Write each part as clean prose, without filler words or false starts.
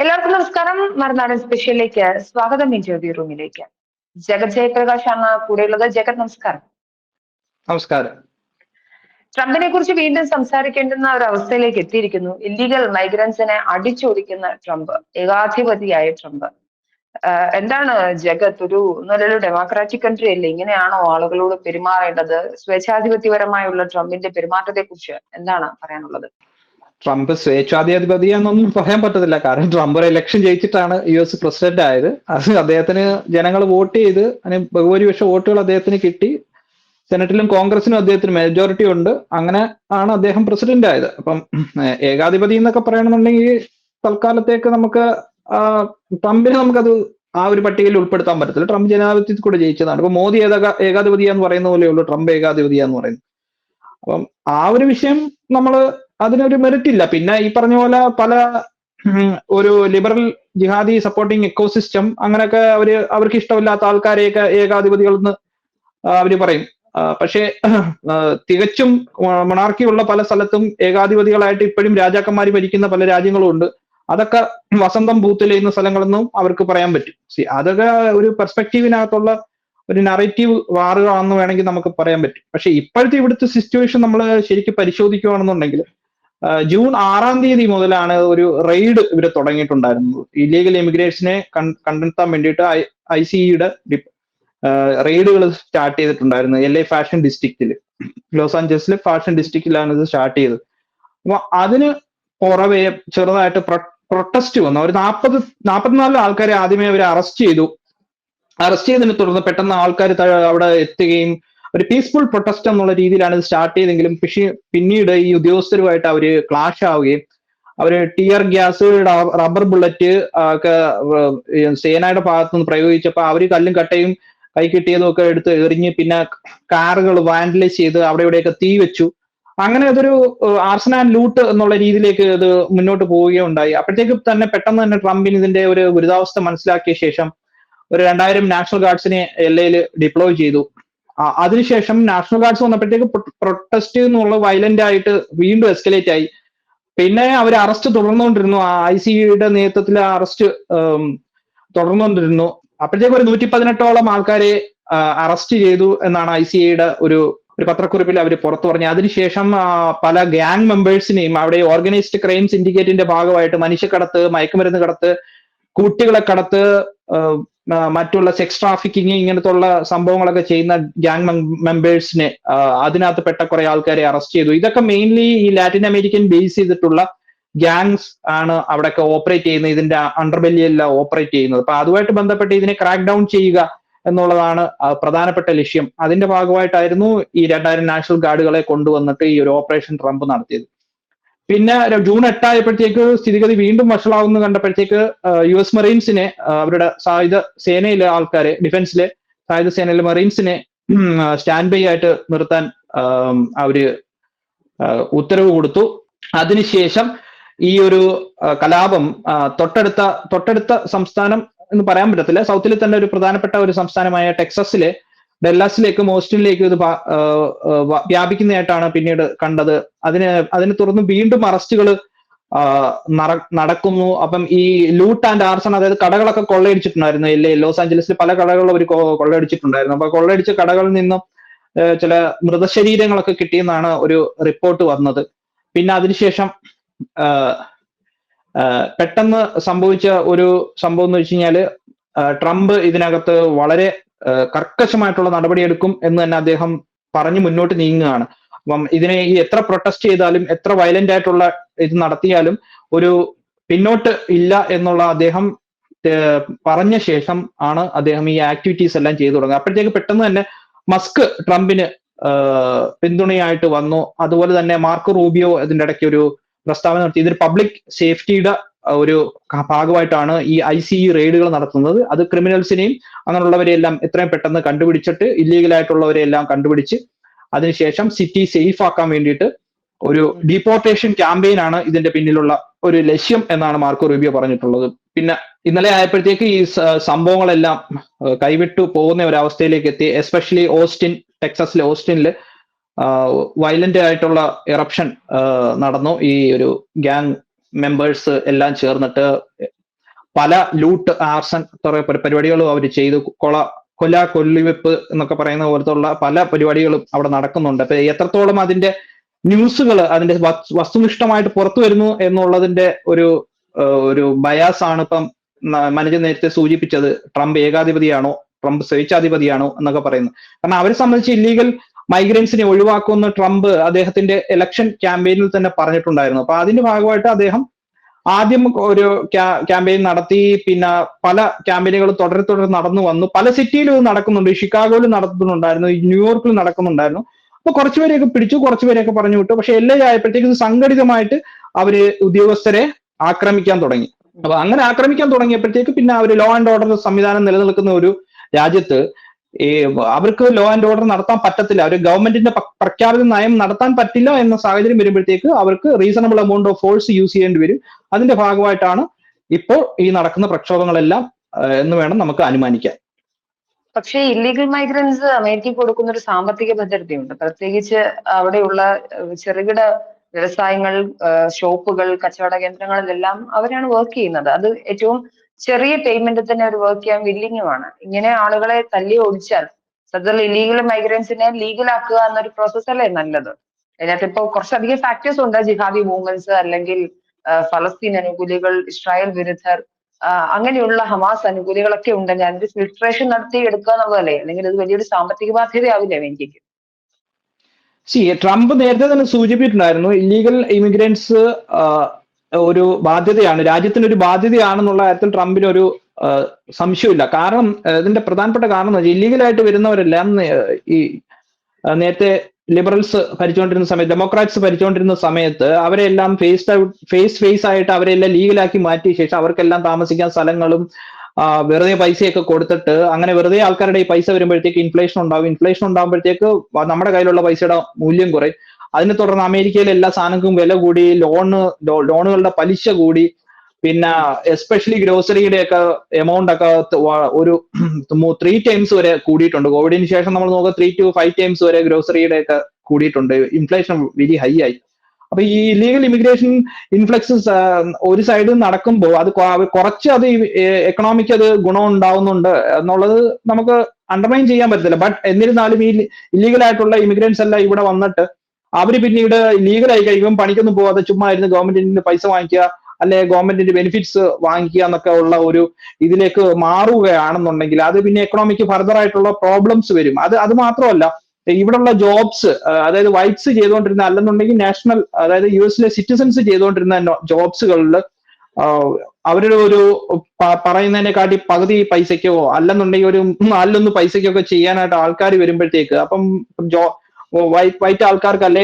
എല്ലാവർക്കും നമസ്കാരം. മറുനാടൻ സ്പെഷ്യലിലേക്ക് സ്വാഗതം. ഈ ജ്യോതി റൂമിലേക്ക് ജഗത് ജയപ്രകാശ് ആണ് കൂടെയുള്ളത്. ജഗത്, നമസ്കാരം. നമസ്കാരം. ട്രംപിനെ കുറിച്ച് വീണ്ടും സംസാരിക്കേണ്ടുന്ന ഒരു അവസ്ഥയിലേക്ക് എത്തിയിരിക്കുന്നു. ഇല്ലീഗൽ മൈഗ്രൻസിനെ അടിച്ചോടിക്കുന്ന ട്രംപ്, ഏകാധിപതിയായ ട്രംപ്. എന്താണ് ജഗത്, ഒരു നല്ലൊരു ഡെമോക്രാറ്റിക് കൺട്രി അല്ലേ? ഇങ്ങനെയാണോ ആളുകളോട് പെരുമാറേണ്ടത്? സ്വേച്ഛാധിപത്യപരമായുള്ള ട്രംപിന്റെ പെരുമാറ്റത്തെ കുറിച്ച് എന്താണ് പറയാനുള്ളത്? ട്രംപ് സ്വേച്ഛാധിപതിയാണെന്നൊന്നും പറയാൻ പറ്റത്തില്ല. കാരണം ട്രംപ് ഒരു ഇലക്ഷൻ ജയിച്ചിട്ടാണ് US പ്രസിഡന്റ് ആയത്. അത് അദ്ദേഹത്തിന് ജനങ്ങൾ വോട്ട് ചെയ്ത് അതിന് ബഹുഭൂരിപക്ഷം വോട്ടുകൾ അദ്ദേഹത്തിന് കിട്ടി. സെനറ്റിലും കോൺഗ്രസിനും അദ്ദേഹത്തിന് മെജോറിറ്റി ഉണ്ട്. അങ്ങനെ ആണ് അദ്ദേഹം പ്രസിഡന്റ് ആയത്. അപ്പം ഏകാധിപതി എന്നൊക്കെ പറയണമെന്നുണ്ടെങ്കിൽ തൽക്കാലത്തേക്ക് നമുക്ക് ട്രംപിനെ നമുക്കത് ആ ഒരു പട്ടികയിൽ ഉൾപ്പെടുത്താൻ പറ്റത്തില്ല. ട്രംപ് ജനാധിപത്യത്തിൽ കൂടെ ജയിച്ചതാണ്. ഇപ്പൊ മോദി ഏകാധിപതിയാന്ന് പറയുന്ന പോലെയുള്ളൂ ട്രംപ് ഏകാധിപതിയാന്ന് പറയുന്നത്. അപ്പം ആ ഒരു വിഷയം നമ്മള് അതിനൊരു മെറിറ്റ് ഇല്ല. പിന്നെ ഈ പറഞ്ഞ പോലെ പല ഒരു ലിബറൽ ജിഹാദി സപ്പോർട്ടിങ് എക്കോസിസ്റ്റം അങ്ങനെയൊക്കെ അവർക്ക് ഇഷ്ടമില്ലാത്ത ആൾക്കാരെയൊക്കെ ഏകാധിപതികൾ എന്ന് അവര് പറയും. പക്ഷേ തികച്ചും മൊണാർക്കി ഉള്ള പല സ്ഥലത്തും ഏകാധിപതികളായിട്ട് ഇപ്പോഴും രാജാക്കന്മാർ ഭരിക്കുന്ന പല രാജ്യങ്ങളും ഉണ്ട്. അതൊക്കെ വസന്തം പൂത്തുലയുന്ന സ്ഥലങ്ങളെന്നും അവർക്ക് പറയാൻ പറ്റും. അതൊക്കെ ഒരു പെർസ്പെക്റ്റീവിനകത്തുള്ള ഒരു നറേറ്റീവ് വാറുകളാണെന്ന് വേണമെങ്കിൽ നമുക്ക് പറയാൻ പറ്റും. പക്ഷെ ഇപ്പോഴത്തെ ഇവിടുത്തെ സിറ്റുവേഷൻ നമ്മൾ ശരിക്കും പരിശോധിക്കുകയാണെന്നുണ്ടെങ്കിൽ ജൂൺ 6-ാം തീയതി മുതലാണ് ഒരു റെയ്ഡ് ഇവർ തുടങ്ങിയിട്ടുണ്ടായിരുന്നത്. ഇല്ലീഗൽ ഇമിഗ്രേഷനെ കണ്ടെത്താൻ വേണ്ടിയിട്ട് ICEയുടെ റെയ്ഡുകൾ സ്റ്റാർട്ട് ചെയ്തിട്ടുണ്ടായിരുന്നു. LA ഫാഷൻ ഡിസ്ട്രിക്റ്റിൽ, ലോസ് ആഞ്ചലസിലെ ഫാഷൻ ഡിസ്ട്രിക്റ്റിലാണ് ഇത് സ്റ്റാർട്ട് ചെയ്തത്. അപ്പൊ അതിന് പുറമെ ചെറുതായിട്ട് പ്രൊട്ടസ്റ്റ് വന്നു. ഒരു 44 ആൾക്കാരെ ആദ്യമേ അവർ അറസ്റ്റ് ചെയ്തു. അറസ്റ്റ് ചെയ്തതിനെ തുടർന്ന് പെട്ടെന്ന് ആൾക്കാർ അവിടെ എത്തുകയും ഒരു പീസ്ഫുൾ പ്രൊട്ടസ്റ്റ് എന്നുള്ള രീതിയിലാണ് ഇത് സ്റ്റാർട്ട് ചെയ്തെങ്കിലും പിന്നീട് ഈ ഉദ്യോഗസ്ഥരുമായിട്ട് അവര് ക്ലാഷ് ആവുകയും അവര് ടിയർ ഗ്യാസ്, റബ്ബർ ബുള്ളറ്റ് ഒക്കെ സേനയുടെ ഭാഗത്തു നിന്ന് പ്രയോഗിച്ചപ്പോൾ അവര് കല്ലും കട്ടയും കൈ കിട്ടിയതും ഒക്കെ എടുത്ത് എറിഞ്ഞ് പിന്നെ കാറുകൾ വാൻഡലൈസ് ചെയ്ത് അവിടെ ഇവിടെയൊക്കെ തീ വെച്ചു. അങ്ങനെ അതൊരു ആർസൺ ആൻഡ് ലൂട്ട് എന്നുള്ള രീതിയിലേക്ക് ഇത് മുന്നോട്ട് പോവുകയുണ്ടായി. അപ്പോഴത്തേക്ക് തന്നെ പെട്ടെന്ന് തന്നെ ട്രംപിന് ഇതിന്റെ ഒരു ഗുരുതാവസ്ഥ മനസ്സിലാക്കിയ ശേഷം ഒരു 2000 നാഷണൽ ഗാർഡ്സിനെ LAയിൽ ഡിപ്ലോയ് ചെയ്തു. അതിനുശേഷം നാഷണൽ ഗാർഡ്സ് വന്നപ്പോഴത്തേക്ക് പ്രൊട്ടസ്റ്റ് എന്നുള്ള വയലന്റ് ആയിട്ട് വീണ്ടും എസ്കലേറ്റ് ആയി. പിന്നെ അവർ അറസ്റ്റ് തുടർന്നുകൊണ്ടിരുന്നു. ICEയുടെ നേതൃത്വത്തിൽ അറസ്റ്റ് തുടർന്നുകൊണ്ടിരുന്നു. അപ്പോഴത്തേക്ക് ഒരു 118ഓളം ആൾക്കാരെ അറസ്റ്റ് ചെയ്തു എന്നാണ് ICEയുടെ ഒരു പത്രക്കുറിപ്പിൽ അവർ പുറത്തു പറഞ്ഞത്. അതിനുശേഷം പല ഗ്യാങ് മെമ്പേഴ്സിനെയും അവിടെ ഓർഗനൈസ്ഡ് ക്രൈം സിൻഡിക്കേറ്റിന്റെ ഭാഗമായിട്ട് മനുഷ്യക്കടത്ത്, മയക്കുമരുന്ന് കടത്ത്, കുട്ടികളെ കടത്ത്, മറ്റുള്ള സെക്സ് ട്രാഫിക്കിങ് ഇങ്ങനത്തുള്ള സംഭവങ്ങളൊക്കെ ചെയ്യുന്ന ഗ്യാങ് മെമ്പേഴ്സിനെ അതിനകത്ത് പെട്ട കുറെ ആൾക്കാരെ അറസ്റ്റ് ചെയ്തു. ഇതൊക്കെ മെയിൻലി ഈ ലാറ്റിൻ അമേരിക്കൻ ബേസ് ചെയ്തിട്ടുള്ള ഗ്യാങ്സ് ആണ് അവിടെയൊക്കെ ഓപ്പറേറ്റ് ചെയ്യുന്നത്, ഇതിന്റെ അണ്ടർബെല്ലിയെല്ലാം ഓപ്പറേറ്റ് ചെയ്യുന്നത്. അപ്പൊ അതുമായിട്ട് ബന്ധപ്പെട്ട് ഇതിനെ ക്രാക്ക് ഡൗൺ ചെയ്യുക എന്നുള്ളതാണ് പ്രധാനപ്പെട്ട ലക്ഷ്യം. അതിന്റെ ഭാഗമായിട്ടായിരുന്നു ഈ 2000 നാഷണൽ ഗാർഡുകളെ കൊണ്ടുവന്നിട്ട് ഈ ഒരു ഓപ്പറേഷൻ ട്രംപ് നടത്തിയത്. പിന്നെ ജൂൺ 8 ആയപ്പോഴത്തേക്ക് സ്ഥിതിഗതി വീണ്ടും വഷളാവുന്ന കണ്ടപ്പോഴത്തേക്ക് US മറീൻസിനെ, അവരുടെ സായുധ സേനയിലെ ആൾക്കാരെ, ഡിഫൻസിലെ സായുധ സേനയിലെ മറീൻസിനെ സ്റ്റാൻഡ് ബൈ ആയിട്ട് നിർത്താൻ അവര് ഉത്തരവ് കൊടുത്തു. അതിനുശേഷം ഈ ഒരു കലാപം തൊട്ടടുത്ത സംസ്ഥാനം എന്ന് പറയാൻ പറ്റത്തില്ല, സൗത്തിൽ തന്നെ ഒരു പ്രധാനപ്പെട്ട ഒരു സംസ്ഥാനമായ ടെക്സസിലെ ഡെല്ലാസിലേക്കും ഓസ്റ്റിനിലേക്കും ഇത് വ്യാപിക്കുന്നതായിട്ടാണ് പിന്നീട് കണ്ടത്. അതിനെ തുടർന്ന് വീണ്ടും അറസ്റ്റുകൾ നടക്കുന്നു. അപ്പം ഈ ലൂട്ട് ആൻഡ് ആർസൺ, അതായത് കടകളൊക്കെ കൊള്ളയടിച്ചിട്ടുണ്ടായിരുന്നു. ലോസ് ആഞ്ചലസിൽ പല കടകളും അവർ കൊള്ളയടിച്ചിട്ടുണ്ടായിരുന്നു. അപ്പൊ കൊള്ളയടിച്ച കടകളിൽ നിന്നും ചില മൃതശരീരങ്ങളൊക്കെ കിട്ടിയെന്നാണ് ഒരു റിപ്പോർട്ട് വന്നത്. പിന്നെ അതിനുശേഷം പെട്ടെന്ന് സംഭവിച്ച ഒരു സംഭവം എന്ന് വെച്ച് കഴിഞ്ഞാല് ട്രംപ് ഇതിനകത്ത് വളരെ കർക്കശമായിട്ടുള്ള നടപടിയെടുക്കും എന്ന് തന്നെ അദ്ദേഹം പറഞ്ഞ് മുന്നോട്ട് നീങ്ങുകയാണ്. അപ്പം ഇതിനെ ഈ എത്ര പ്രൊട്ടസ്റ്റ് ചെയ്താലും എത്ര വയലന്റ് ആയിട്ടുള്ള ഇത് നടത്തിയാലും ഒരു പിന്നോട്ട് ഇല്ല എന്നുള്ള അദ്ദേഹം പറഞ്ഞ ശേഷം ആണ് അദ്ദേഹം ഈ ആക്ടിവിറ്റീസ് എല്ലാം ചെയ്തു തുടങ്ങുക. അപ്പോഴത്തേക്ക് പെട്ടെന്ന് തന്നെ മസ്ക് ട്രംപിന് പിന്തുണയായിട്ട് വന്നു. അതുപോലെ തന്നെ മാർക്കോ റൂബിയോ ഇതിന്റെ ഇടയ്ക്ക് ഒരു പ്രസ്താവന നടത്തി. ഇതൊരു പബ്ലിക് സേഫ്റ്റിയുടെ ഒരു ഭാഗമായിട്ടാണ് ഈ ICE റെയ്ഡുകൾ നടത്തുന്നത്. അത് ക്രിമിനൽസിനെയും അങ്ങനെയുള്ളവരെയെല്ലാം എത്രയും പെട്ടെന്ന് കണ്ടുപിടിച്ചിട്ട് ഇല്ലീഗലായിട്ടുള്ളവരെയെല്ലാം കണ്ടുപിടിച്ച് അതിനുശേഷം സിറ്റി സേഫ് ആക്കാൻ വേണ്ടിയിട്ട് ഒരു ഡീപ്പോർട്ടേഷൻ ക്യാമ്പയിൻ ആണ് ഇതിന്റെ പിന്നിലുള്ള ഒരു ലക്ഷ്യം എന്നാണ് മാർക്കോ റൂബിയോ പറഞ്ഞിട്ടുള്ളത്. പിന്നെ ഇന്നലെ ആയപ്പോഴത്തേക്ക് ഈ സംഭവങ്ങളെല്ലാം കൈവിട്ടു പോകുന്ന ഒരു അവസ്ഥയിലേക്ക് എത്തി. എസ്പെഷ്യലി ടെക്സസിലെ ഓസ്റ്റിനില് വയലന്റ് ആയിട്ടുള്ള ഇറപ്ഷൻ നടന്നു. ഈ ഒരു ഗ്യാങ് മെമ്പേഴ്സ് എല്ലാം ചേർന്നിട്ട് പല ലൂട്ട് ആർസൺ പരിപാടികളും അവർ ചെയ്തു. കൊല്ലിവെപ്പ് എന്നൊക്കെ പറയുന്ന പോലത്തുള്ള പല പരിപാടികളും അവിടെ നടക്കുന്നുണ്ട്. അപ്പൊ എത്രത്തോളം അതിന്റെ ന്യൂസുകൾ അതിന്റെ വസ്തുനിഷ്ഠമായിട്ട് പുറത്തു വരുന്നു എന്നുള്ളതിന്റെ ഒരു ബയാസ് ആണ് ഇപ്പം മനോജ് നേരത്തെ സൂചിപ്പിച്ചത്. ട്രംപ് ഏകാധിപതിയാണോ, ട്രംപ് സ്വേച്ഛാധിപതിയാണോ എന്നൊക്കെ പറയുന്നത്. കാരണം അവരെ സംബന്ധിച്ച് ഇല്ലീഗൽ മൈഗ്രൻസിനെ ഒഴിവാക്കുമെന്ന് ട്രംപ് അദ്ദേഹത്തിന്റെ ഇലക്ഷൻ ക്യാമ്പയിനിൽ തന്നെ പറഞ്ഞിട്ടുണ്ടായിരുന്നു. അപ്പൊ അതിന്റെ ഭാഗമായിട്ട് അദ്ദേഹം ആദ്യം ഒരു ക്യാമ്പയിൻ നടത്തി, പിന്നെ പല ക്യാമ്പയിനുകളും തുടരെ നടന്നു വന്നു. പല സിറ്റിയിലും ഇത് നടക്കുന്നുണ്ട്. ഷിക്കാഗോയിൽ നടത്തുന്നുണ്ടായിരുന്നു, ന്യൂയോർക്കിൽ നടക്കുന്നുണ്ടായിരുന്നു. അപ്പൊ കുറച്ചുപേരെയൊക്കെ പിടിച്ചു, കുറച്ചുപേരെയൊക്കെ പറഞ്ഞു വിട്ടു. പക്ഷെ എല്ലാം ആയപ്പോഴത്തേക്കും സംഘടിതമായിട്ട് അവര് ഉദ്യോഗസ്ഥരെ ആക്രമിക്കാൻ തുടങ്ങി. അപ്പൊ അങ്ങനെ ആക്രമിക്കാൻ തുടങ്ങിയപ്പോഴത്തേക്ക് പിന്നെ അവർ ലോ ആൻഡ് ഓർഡർ സംവിധാനം നിലനിൽക്കുന്ന ഒരു രാജ്യത്ത് ഈ അവർക്ക് ലോ ആൻഡ് ഓർഡർ നടത്താൻ പറ്റത്തില്ല, അവർ ഗവൺമെന്റിന്റെ പ്രഖ്യാപിത നയം നടത്താൻ പറ്റില്ല എന്ന സാഹചര്യം വരുമ്പോഴത്തേക്ക് അവർക്ക് reasonable amount of force use ചെയ്യേണ്ടി വരും. അതിന്റെ ഭാഗമായിട്ടാണ് ഇപ്പോൾ ഈ നടക്കുന്ന പ്രക്ഷോഭങ്ങളെല്ലാം എന്ന് വേണം നമുക്ക് അനുമാനിക്കാൻ. പക്ഷേ ഇല്ലീഗൽ മൈഗ്രൻസ് അമേരിക്കയ്ക്ക് കൊടുക്കുന്ന ഒരു സാമ്പത്തിക ഭദ്രതയുണ്ട്. പ്രത്യേകിച്ച് അവിടെയുള്ള ചെറുകിട വ്യവസായങ്ങൾ, ഷോപ്പുകൾ, കച്ചവട കേന്ദ്രങ്ങളിലെല്ലാം അവരാണ് വർക്ക് ചെയ്യുന്നത്. അത് ഏറ്റവും ചെറിയ പേയ്മെന്റ് തന്നെ അവർ വർക്ക് ചെയ്യാൻ വില്ലിങ്ങുമാണ്. ഇങ്ങനെ ആളുകളെ തല്ലി ഓടിച്ചാൽ സത്യത്തിൽ ഇല്ലീഗൽ മൈഗ്രൻസിനെ ലീഗലാക്കുക എന്നൊരു പ്രോസസ് അല്ലേ നല്ലത്? അതിനകത്ത് ഇപ്പോൾ കുറച്ചധികം ഫാക്ടേഴ്സ് ഉണ്ട്. ജിഹാദി മൂവ്മെന്റ്സ്, അല്ലെങ്കിൽ ഫലസ്തീൻ അനുകൂലികൾ, ഇസ്രായേൽ വിരുദ്ധർ, അങ്ങനെയുള്ള ഹമാസ് അനുകൂലികളൊക്കെ ഉണ്ടെങ്കിൽ അതിന്റെ ഫിൽട്രേഷൻ നടത്തി എടുക്കുക എന്നുള്ളതല്ലേ? അല്ലെങ്കിൽ ഇത് വലിയൊരു സാമ്പത്തിക ബാധ്യതയാവില്ലേ അമേരിക്കയ്ക്ക്? ട്രംപ് നേരത്തെ തന്നെ സൂചിപ്പിച്ചിട്ടുണ്ടായിരുന്നു, ഇല്ലീഗൽ ഇമിഗ്രൻസ് ഒരു ബാധ്യതയാണ്, രാജ്യത്തിന് ഒരു ബാധ്യതയാണെന്നുള്ള കാര്യത്തിൽ ട്രംപിന് ഒരു സംശയമില്ല. കാരണം ഇതിന്റെ പ്രധാനപ്പെട്ട കാരണം എന്ന് വെച്ചാൽ ഇല്ലീഗലായിട്ട് വരുന്നവരെല്ലാം ഈ നേരത്തെ ലിബറൽസ് ഭരിച്ചുകൊണ്ടിരുന്ന സമയത്ത്, ഡെമോക്രാറ്റ്സ് ഭരിച്ചുകൊണ്ടിരുന്ന സമയത്ത് അവരെല്ലാം ഫേസ് ആയിട്ട് അവരെല്ലാം ലീഗലാക്കി മാറ്റിയ ശേഷം അവർക്കെല്ലാം താമസിക്കാൻ സ്ഥലങ്ങളും വെറുതെ പൈസയൊക്കെ കൊടുത്തിട്ട്, അങ്ങനെ വെറുതെ ആൾക്കാരുടെ ഈ പൈസ വരുമ്പോഴത്തേക്ക് ഇൻഫ്ലേഷൻ ഉണ്ടാവും. ഇൻഫ്ലേഷൻ ഉണ്ടാകുമ്പോഴത്തേക്ക് നമ്മുടെ കയ്യിലുള്ള പൈസയുടെ മൂല്യം കുറയും. അതിനെ തുടർന്ന് അമേരിക്കയിലെ എല്ലാ സാധനങ്ങൾക്കും വില കൂടി, ലോണുകളുടെ പലിശ കൂടി, പിന്നെ എസ്പെഷ്യലി ഗ്രോസറിയുടെ ഒക്കെ എമൗണ്ട് ഒക്കെ ഒരു 3 ടൈംസ് വരെ കൂടിയിട്ടുണ്ട്. കോവിഡിന് ശേഷം നമ്മൾ നോക്കുക 3 to 5 ടൈംസ് വരെ ഗ്രോസറിയുടെ ഒക്കെ കൂടിയിട്ടുണ്ട്. ഇൻഫ്ലേഷൻ വെരി ഹൈ ആയി. അപ്പൊ ഈ ഇല്ലീഗൽ ഇമിഗ്രേഷൻ ഇൻഫ്ലക്സസ് ഒരു സൈഡിൽ നടക്കുമ്പോൾ അത് കുറച്ച് അത് എക്കണോമിക്ക് അത് ഗുണം ഉണ്ടാവുന്നുണ്ട് എന്നുള്ളത് നമുക്ക് അണ്ടർമൈൻ ചെയ്യാൻ പറ്റത്തില്ല. ബട്ട് എന്നിരുന്നാലും ഈ ഇല്ലീഗൽ ആയിട്ടുള്ള ഇമിഗ്രൻസ് എല്ലാം ഇവിടെ വന്നിട്ട് അവര് പിന്നീട് ലീഗലായി കഴിയുമ്പോൾ പണിക്കൊന്നും പോവാതെ ചുമ്മാ ഇരുന്ന് ഗവൺമെന്റിന്റെ പൈസ വാങ്ങിക്കുക, അല്ലെ ഗവൺമെന്റിന്റെ ബെനിഫിറ്റ്സ് വാങ്ങിക്കുക എന്നൊക്കെ ഉള്ള ഒരു ഇതിലേക്ക് മാറുകയാണെന്നുണ്ടെങ്കിൽ അത് പിന്നെ എക്കണോമിക്ക് ഫർദർ ആയിട്ടുള്ള പ്രോബ്ലംസ് വരും. അത് മാത്രമല്ല, ഇവിടെയുള്ള ജോബ്സ്, അതായത് വൈറ്റ്സ് ചെയ്തുകൊണ്ടിരുന്ന, അല്ലെന്നുണ്ടെങ്കിൽ നാഷണൽ, അതായത് യുഎസിലെ സിറ്റിസൺസ് ചെയ്തുകൊണ്ടിരുന്ന ജോബ്സുകളിൽ അവരുടെ ഒരു പറയുന്നതിനെക്കാട്ടി പകുതി പൈസയ്ക്കോ അല്ലെന്നുണ്ടെങ്കിൽ ഒരു 4 പൈസയ്ക്കോ ഒക്കെ ചെയ്യാനായിട്ട് ആൾക്കാർ വരുമ്പോഴത്തേക്ക്, അപ്പം വൈറ്റ് ആൾക്കാർക്ക് അല്ലെ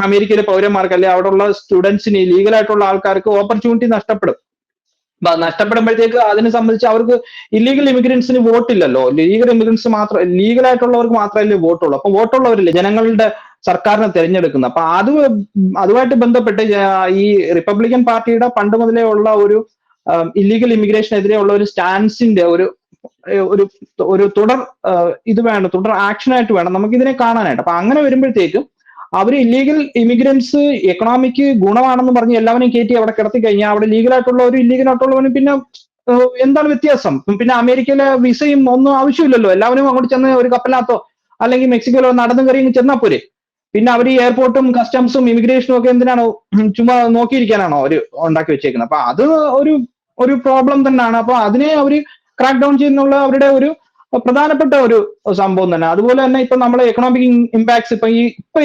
അമേരിക്കയിലെ പൗരന്മാർക്ക് അല്ലെ അവിടെയുള്ള സ്റ്റുഡൻസിന്, ലീഗലായിട്ടുള്ള ആൾക്കാർക്ക് ഓപ്പർച്യൂണിറ്റി നഷ്ടപ്പെടും. നഷ്ടപ്പെടുമ്പോഴത്തേക്ക് അതിനെ സംബന്ധിച്ച് അവർക്ക് ഇല്ലീഗൽ ഇമിഗ്രൻസിന് വോട്ടില്ലല്ലോ. ലീഗലായിട്ടുള്ളവർക്ക് മാത്രമല്ലേ വോട്ടുള്ളൂ. അപ്പൊ വോട്ടുള്ളവരില്ലേ ജനങ്ങളുടെ സർക്കാരിനെ തിരഞ്ഞെടുക്കുന്നത്. അപ്പൊ അതുമായിട്ട് ബന്ധപ്പെട്ട് ഈ റിപ്പബ്ലിക്കൻ പാർട്ടിയുടെ പണ്ട് മുതലേ ഉള്ള ഒരു ഇല്ലീഗൽ ഇമിഗ്രേഷനെതിരെയുള്ള ഒരു സ്റ്റാൻസിന്റെ ഒരു തുടർ ആക്ഷനായിട്ട് വേണം നമുക്ക് ഇതിനെ കാണാനായിട്ട്. അപ്പൊ അങ്ങനെ വരുമ്പോഴത്തേക്കും അവർ ഇല്ലീഗൽ ഇമിഗ്രൻസ് എക്കണോമിക്ക് ഗുണമാണെന്ന് പറഞ്ഞ് എല്ലാവരെയും കയറ്റി അവിടെ കിടത്തി കഴിഞ്ഞാൽ അവിടെ ലീഗലായിട്ടുള്ളവരും ഇല്ലീഗലായിട്ടുള്ളവരും പിന്നെ എന്താണ് വ്യത്യാസം? പിന്നെ അമേരിക്കയിലെ വിസയും ഒന്നും ആവശ്യമില്ലല്ലോ. എല്ലാവരും അങ്ങോട്ട് ചെന്ന് ഒരു കപ്പലിനകത്തോ അല്ലെങ്കിൽ മെക്സിക്കോയിലോ നടന്നു കയറി ചെന്നാൽ പോരെ. പിന്നെ അവർ ഈ എയർപോർട്ടും കസ്റ്റംസും ഇമിഗ്രേഷനും ഒക്കെ എന്തിനാണോ ചുമ്മാ നോക്കിയിരിക്കാനാണോ അവർ ഉണ്ടാക്കി വെച്ചേക്കുന്നത്? അപ്പൊ അത് ഒരു പ്രോബ്ലം തന്നെയാണ്. അപ്പൊ അതിനെ അവർ ക്രാക്ക് ഡൗൺ ചെയ്യുന്നുള്ള അവരുടെ ഒരു പ്രധാനപ്പെട്ട ഒരു സംഭവം തന്നെ. അതുപോലെ തന്നെ ഇപ്പൊ നമ്മൾ എക്കണോമിക് ഇമ്പാക്ട്സ്, ഇപ്പൊ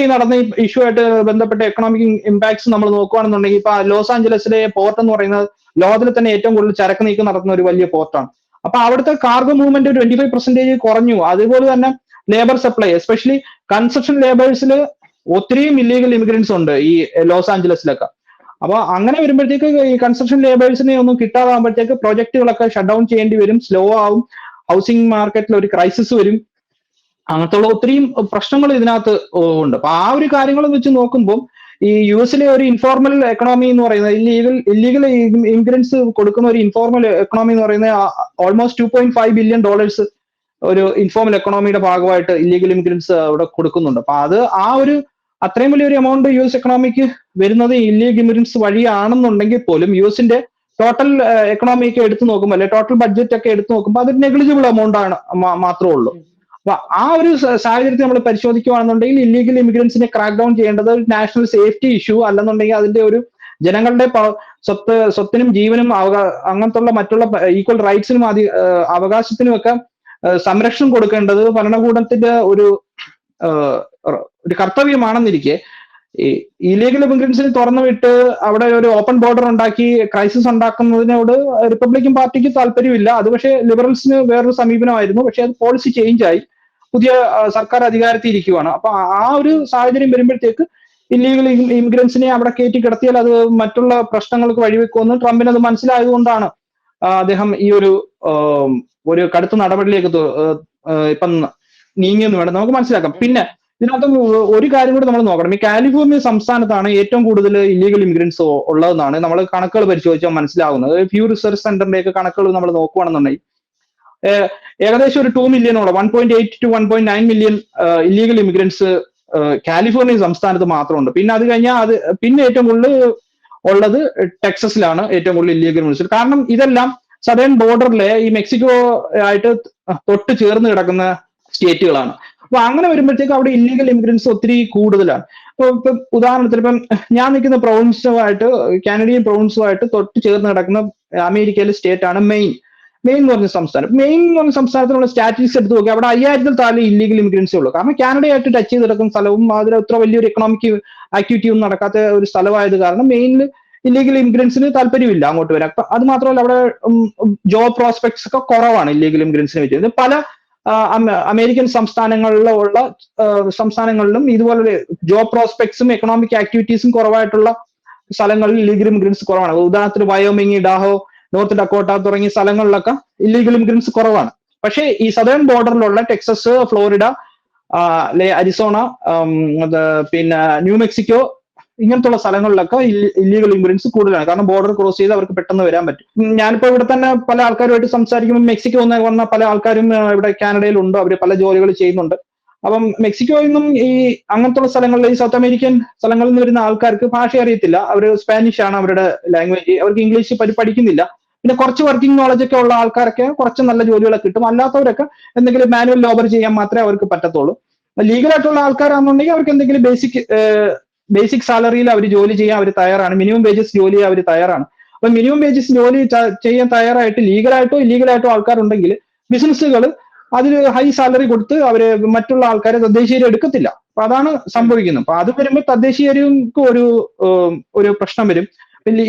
ഈ നടന്ന ഇഷ്യൂ ആയിട്ട് ബന്ധപ്പെട്ട എക്കണോമിക് ഇമ്പാക്ട്സ് നമ്മൾ നോക്കുകയാണെന്നുണ്ടെങ്കിൽ, ഇപ്പൊ ലോസ് ആഞ്ചലസിലെ പോർട്ട് എന്ന് പറയുന്നത് ലോകത്തിൽ തന്നെ ഏറ്റവും കൂടുതൽ ചരക്ക് നീക്കം നടത്തുന്ന ഒരു വലിയ പോർട്ടാണ്. അപ്പൊ അവിടുത്തെ കാർഗോ മൂവ്മെന്റ് 25% കുറഞ്ഞു. അതുപോലെ തന്നെ ലേബർ സപ്ലൈ, എസ്പെഷ്യലി കൺസ്ട്രക്ഷൻ ലേബേഴ്സിൽ ഒത്തിരിയും ഇല്ലീഗൽ ഇമിഗ്രൻസ് ഉണ്ട് ഈ ലോസ് ആഞ്ചലസിലൊക്കെ. അപ്പൊ അങ്ങനെ വരുമ്പോഴത്തേക്ക് ഈ കൺസ്ട്രക്ഷൻ ലേബേഴ്സിനെ ഒന്നും കിട്ടാതാകുമ്പോഴത്തേക്ക് പ്രോജക്റ്റുകളൊക്കെ ഷട്ട് ഡൗൺ ചെയ്യേണ്ടി വരും, സ്ലോ ആവും, ഹൗസിംഗ് മാർക്കറ്റിൽ ഒരു ക്രൈസിസ് വരും. അങ്ങനത്തുള്ള ഒത്തിരിയും പ്രശ്നങ്ങൾ ഇതിനകത്ത് ഉണ്ട്. അപ്പൊ ആ ഒരു കാര്യങ്ങൾ വെച്ച് നോക്കുമ്പോൾ ഈ യുഎസിലെ ഒരു ഇൻഫോർമൽ എക്കണോമി എന്ന് പറയുന്നത്, ഇല്ലീഗൽ ഇമിഗ്രൻസ് കൊടുക്കുന്ന ഒരു ഇൻഫോർമൽ എക്കണോമി എന്ന് പറയുന്നത് ഓൾമോസ്റ്റ് $2.5 ബില്യൺ ഒരു ഇൻഫോർമൽ എക്കണോമിയുടെ ഭാഗമായിട്ട് ഇല്ലീഗൽ ഇമിഗ്രൻസ് അവിടെ കൊടുക്കുന്നുണ്ട്. അപ്പൊ അത് അത്രയും വലിയൊരു എമൗണ്ട് യുഎസ് എക്കണോമിക്ക് വരുന്നത് ഇല്ലീഗൽ ഇമിഗ്രൻസ് വഴിയാണെന്നുണ്ടെങ്കിൽ പോലും യുഎസിന്റെ ടോട്ടൽ എക്കണോമി ഒക്കെ എടുത്തു നോക്കുമ്പോൾ അല്ലെ ടോട്ടൽ ബഡ്ജറ്റ് ഒക്കെ എടുത്തു നോക്കുമ്പോൾ അത് നെഗ്ലിജിബിൾ എമൗണ്ട് ആണ് മാത്രമേ ഉള്ളൂ. അപ്പൊ ആ ഒരു സാഹചര്യത്തിൽ നമ്മൾ പരിശോധിക്കുകയാണെന്നുണ്ടെങ്കിൽ ഇല്ലീഗൽ ഇമിഗ്രൻസിനെ ക്രാക്ക് ഡൗൺ ചെയ്യേണ്ടത് നാഷണൽ സേഫ്റ്റി ഇഷ്യൂ അല്ലെന്നുണ്ടെങ്കിൽ അതിന്റെ ഒരു ജനങ്ങളുടെ സ്വത്തിനും ജീവനും അങ്ങനത്തുള്ള മറ്റുള്ള ഈക്വൽ റൈറ്റ്സിനും അവകാശത്തിനും ഒക്കെ സംരക്ഷണം കൊടുക്കേണ്ടത് ഭരണകൂടത്തിന്റെ ഒരു കർത്തവ്യമാണെന്നിരിക്കെ ഈ ഇല്ലീഗൽ ഇമിഗ്രൻസിന് തുറന്നു വിട്ട് അവിടെ ഒരു ഓപ്പൺ ബോർഡർ ഉണ്ടാക്കി ക്രൈസിസ് ഉണ്ടാക്കുന്നതിനോട് റിപ്പബ്ലിക്കൻ പാർട്ടിക്ക് താല്പര്യമില്ല. അത് പക്ഷേ ലിബറൽസിന് വേറൊരു സമീപനമായിരുന്നു. പക്ഷെ അത് പോളിസി ചേഞ്ച് ആയി, പുതിയ സർക്കാർ അധികാരത്തിൽ ഇരിക്കുകയാണ്. അപ്പൊ ആ ഒരു സാഹചര്യം വരുമ്പോഴത്തേക്ക് ഇല്ലീഗൽ ഇമിഗ്രൻസിനെ അവിടെ കയറ്റി കിടത്തിയാൽ അത് മറ്റുള്ള പ്രശ്നങ്ങൾക്ക് വഴിവെക്കുമെന്ന് ട്രംപിന് അത് മനസ്സിലായതുകൊണ്ടാണ് അദ്ദേഹം ഈ ഒരു കടുത്ത നടപടിയിലേക്ക് ഇപ്പം നീങ്ങിയെന്ന് വേണം നമുക്ക് മനസ്സിലാക്കാം. പിന്നെ ഇതിനകത്ത് ഒരു കാര്യം കൂടി നമ്മൾ നോക്കണം. ഈ കാലിഫോർണിയ സംസ്ഥാനത്താണ് ഏറ്റവും കൂടുതൽ ഇല്ലീഗൽ ഇമിഗ്രൻസ് ഉള്ളതെന്നാണ് നമ്മൾ കണക്കുകൾ പരിശോധിച്ചാൽ മനസ്സിലാവുന്നത്. ഫ്യൂ റിസർച്ച് സെന്ററിന്റെ ഒക്കെ കണക്കുകൾ നമ്മൾ നോക്കുകയാണെന്നുണ്ടെങ്കിൽ ഏകദേശം ഒരു 2 മില്യണോളം 1.8 to 1.9 million illegal immigrants California സംസ്ഥാനത്ത് മാത്രമുണ്ട്. പിന്നെ അത് കഴിഞ്ഞാൽ പിന്നെ ഏറ്റവും കൂടുതൽ ഉള്ളത് ടെക്സസിലാണ് ഏറ്റവും കൂടുതൽ ഇല്ലീഗൽ ഇമിഗ്രൻസ്. കാരണം ഇതെല്ലാം സദേൺ ബോർഡറിലെ ഈ മെക്സിക്കോ ആയിട്ട് തൊട്ട് ചേർന്ന് കിടക്കുന്ന സ്റ്റേറ്റുകളാണ്. അപ്പൊ അങ്ങനെ വരുമ്പോഴത്തേക്ക് അവിടെ ഇല്ലീഗൽ ഇമിഗ്രൻസ് ഒത്തിരി കൂടുതലാണ്. ഇപ്പൊ ഉദാഹരണത്തിന് ഇപ്പം ഞാൻ നിൽക്കുന്ന പ്രൊവിൻസുമായിട്ട് കാനഡിയൻ പ്രൊവിൻസുമായിട്ട് തൊട്ട് ചേർന്ന് കിടക്കുന്ന അമേരിക്കയിലെ സ്റ്റേറ്റ് ആണ് മെയിൻ എന്ന് പറഞ്ഞ സംസ്ഥാനം. മെയിൻ എന്ന് പറഞ്ഞ സംസ്ഥാനത്തിനുള്ള സ്റ്റാറ്റിസ്റ്റിക്സ് എടുത്ത് നോക്കി അവിടെ 5000-ൽ താഴെ ഇല്ലീഗൽ ഇമിഗ്രൻസേ ഉള്ളൂ. കാരണം കാനഡയായിട്ട് ടച്ച് ചെയ്ത് കിടക്കുന്ന സ്ഥലവും അതിൽ അത്ര വലിയൊരു എക്കണോമിക് ആക്ടിവിറ്റി ഒന്നും നടക്കാത്ത ഒരു സ്ഥലമായത് കാരണം മെയിനിൽ ഇല്ലീഗൽ ഇമിഗ്രൻസിന് താല്പര്യമില്ല അങ്ങോട്ട് വരാൻ. അത് മാത്രമല്ല അവിടെ ജോബ് പ്രോസ്പെക്ട്സ് ഒക്കെ കുറവാണ് ഇല്ലീഗൽ ഇമിഗ്രൻസിനെ വെച്ച്. പല അമേരിക്കൻ സംസ്ഥാനങ്ങളിലും ഇതുപോലെ ജോബ് പ്രോസ്പെക്ട്സും എക്കണോമിക് ആക്ടിവിറ്റീസും കുറവായിട്ടുള്ള സ്ഥലങ്ങളിൽ ഇല്ലീഗൽ ഇമിഗ്രൻസ് കുറവാണ്. ഉദാഹരണത്തിന് വയോമിങ്, ഇഡാഹോ, നോർത്ത് ഡക്കോട്ട തുടങ്ങിയ സ്ഥലങ്ങളിലൊക്കെ ഇല്ലീഗൽ ഇമിഗ്രൻസ് കുറവാണ്. പക്ഷേ ഈ സദേൺ ബോർഡറിലുള്ള ടെക്സസ്, ഫ്ലോറിഡ, അരിസോണ, പിന്നെ ന്യൂ മെക്സിക്കോ ഇങ്ങനത്തുള്ള സ്ഥലങ്ങളിലൊക്കെ ഇല്ലീഗൽ ഇമിഗ്രൻസ് കൂടുതലാണ്. കാരണം ബോർഡർ ക്രോസ് ചെയ്ത് അവർക്ക് പെട്ടെന്ന് വരാൻ പറ്റും. ഞാനിപ്പോ ഇവിടെ തന്നെ പല ആൾക്കാരുമായിട്ട് സംസാരിക്കുമ്പോൾ മെക്സിക്കോ വന്ന പല ആൾക്കാരും ഇവിടെ കാനഡയിലുണ്ട്. അവർ പല ജോലികൾ ചെയ്യുന്നുണ്ട്. അപ്പം മെക്സിക്കോയിൽ നിന്നും ഈ അങ്ങനത്തുള്ള സ്ഥലങ്ങളിൽ ഈ സൗത്ത് അമേരിക്കൻ സ്ഥലങ്ങളിൽ നിന്ന് വരുന്ന ആൾക്കാർക്ക് ഭാഷ അറിയത്തില്ല. അവർ സ്പാനിഷ് ആണ് അവരുടെ ലാംഗ്വേജ്. അവർക്ക് ഇംഗ്ലീഷ് പഠിക്കുന്നില്ല. പിന്നെ കുറച്ച് വർക്കിംഗ് നോളജ് ഒക്കെ ഉള്ള ആൾക്കാരൊക്കെ കുറച്ച് നല്ല ജോലികളൊക്കെ കിട്ടും. അല്ലാത്തവരൊക്കെ എന്തെങ്കിലും മാനുവൽ ലേബർ ചെയ്യാൻ മാത്രമേ അവർക്ക് പറ്റത്തുള്ളൂ. ലീഗലായിട്ടുള്ള ആൾക്കാരാണെന്നുണ്ടെങ്കിൽ അവർക്ക് എന്തെങ്കിലും ബേസിക് സാലറിയിൽ അവർ ജോലി ചെയ്യാൻ അവർ തയ്യാറാണ്. മിനിമം വേജസ് ജോലി ചെയ്യാൻ അവർ തയ്യാറാണ്. അപ്പൊ മിനിമം വേജസ് ജോലി ചെയ്യാൻ തയ്യാറായിട്ട് ലീഗലായിട്ടോ ഇല്ലീഗലായിട്ടോ ആൾക്കാരുണ്ടെങ്കിൽ ബിസിനസ്സുകൾ അതിൽ ഹൈ സാലറി കൊടുത്ത് അവര് മറ്റുള്ള ആൾക്കാരെ തദ്ദേശീയരെ എടുക്കത്തില്ല. അപ്പൊ അതാണ് സംഭവിക്കുന്നത്. അപ്പൊ അത് വരുമ്പോൾ തദ്ദേശീയർക്ക് ഒരു പ്രശ്നം വരും.